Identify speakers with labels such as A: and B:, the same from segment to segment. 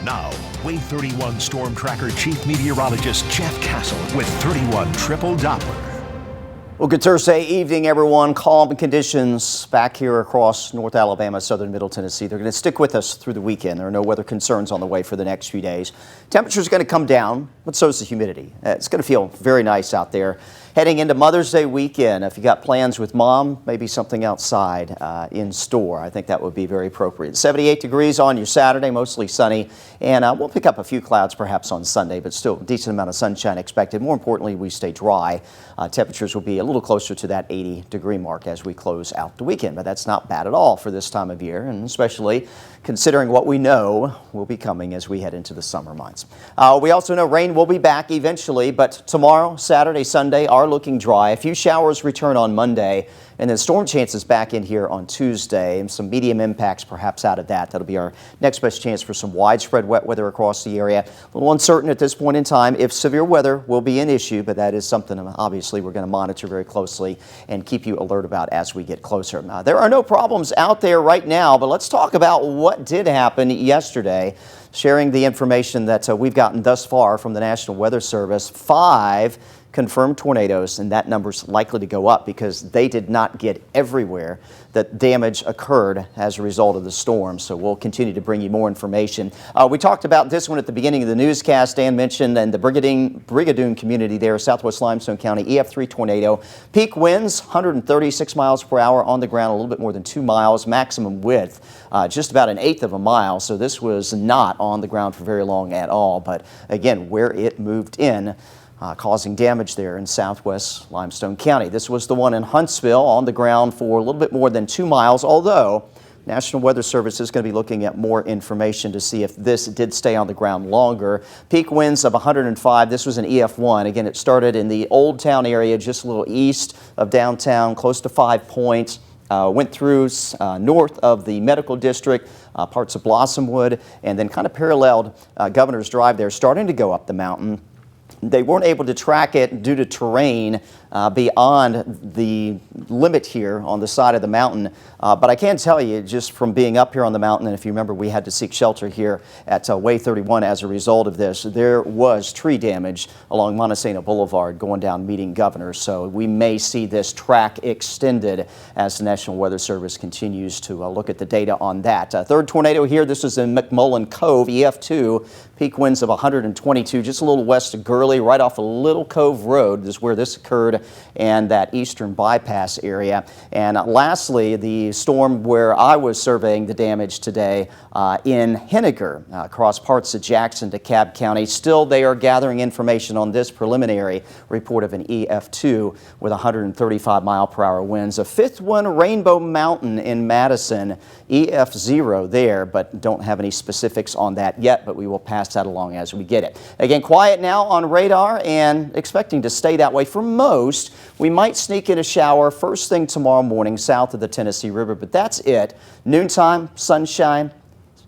A: Now, Wave 31 Storm Tracker Chief Meteorologist Jeff Castle with 31 Triple Doppler.
B: Well, good Thursday evening, everyone. Calm conditions back here across North Alabama, southern Middle Tennessee. They're going to stick with us through the weekend. There are no weather concerns on the way for the next few days. Temperature's going to come down, but so is the humidity. It's going to feel very nice out there. Heading into Mother's Day weekend, if you got plans with mom, maybe something outside in store, I think that would be very appropriate. 78 degrees on your Saturday, mostly sunny, and we'll pick up a few clouds perhaps on Sunday, but still a decent amount of sunshine expected. More importantly, we stay dry. Temperatures will be a little closer to that 80-degree mark as we close out the weekend, but that's not bad at all for this time of year, and especially considering what we know will be coming as we head into the summer months. We also know rain will be back eventually, but tomorrow, Saturday, Sunday are looking dry. A few showers return on Monday, and then storm chances back in here on Tuesday, and some medium impacts perhaps out of that. That'll be our next best chance for some widespread wet weather across the area. A little uncertain at this point in time if severe weather will be an issue, but that is something obviously we're going to monitor very closely and keep you alert about as we get closer. There are no problems out there right now, but let's talk about what did happen yesterday. Sharing the information that we've gotten thus far from the National Weather Service, 5 confirmed tornadoes, and that number's likely to go up because they did not get everywhere that damage occurred as a result of the storm. So we'll continue to bring you more information. We talked about this one at the beginning of the newscast. Dan mentioned in the Brigadoon community there, southwest Limestone County, EF3 tornado. Peak winds 136 miles per hour on the ground, a little bit more than 2 miles. Maximum width just about 1/8 of a mile. So this was not on the ground for very long at all. But again, where it moved in, causing damage there in southwest Limestone County. This was the one in Huntsville on the ground for a little bit more than 2 miles, although National Weather Service is going to be looking at more information to see if this did stay on the ground longer. Peak winds of 105. This was an EF1. Again, it started in the Old Town area, just a little east of downtown, close to 5 points. Went through north of the medical district, parts of Blossomwood, and then kind of paralleled Governor's Drive there, starting to go up the mountain. They weren't able to track it due to terrain beyond the limit here on the side of the mountain. But I can tell you, just from being up here on the mountain, and if you remember, we had to seek shelter here at Way 31 as a result of this, there was tree damage along Montesano Boulevard going down Meeting Governor. So we may see this track extended as the National Weather Service continues to look at the data on that. Third tornado here, this is in McMullen Cove, EF2. Peak winds of 122, just a little west of Gurley, right off a Little Cove Road. This is where this occurred, and that eastern bypass area. And lastly, the storm where I was surveying the damage today in Henniker, across parts of Jackson, DeKalb County. Still, they are gathering information on this preliminary report of an EF2 with 135 mile per hour winds. A fifth one, Rainbow Mountain in Madison, EF0 there, but don't have any specifics on that yet, but we will pass that along as we get it. Again, quiet now on radar and expecting to stay that way for most. We might sneak in a shower first thing tomorrow morning south of the Tennessee River, but that's it. Noontime, sunshine,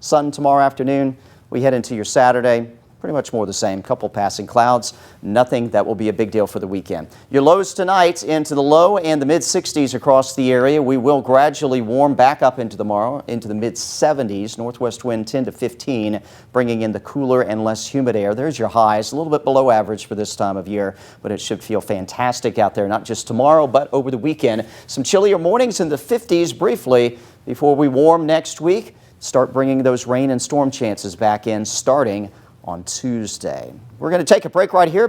B: sun tomorrow afternoon. We head into your Saturday. Pretty much more the same. Couple passing clouds. Nothing that will be a big deal for the weekend. Your lows tonight into the low and the mid-60s across the area. We will gradually warm back up into tomorrow into the mid-70s. Northwest wind 10 to 15, bringing in the cooler and less humid air. There's your highs. A little bit below average for this time of year, but it should feel fantastic out there, not just tomorrow, but over the weekend. Some chillier mornings in the 50s briefly before we warm next week. Start bringing those rain and storm chances back in starting on Tuesday. We're going to take a break right here.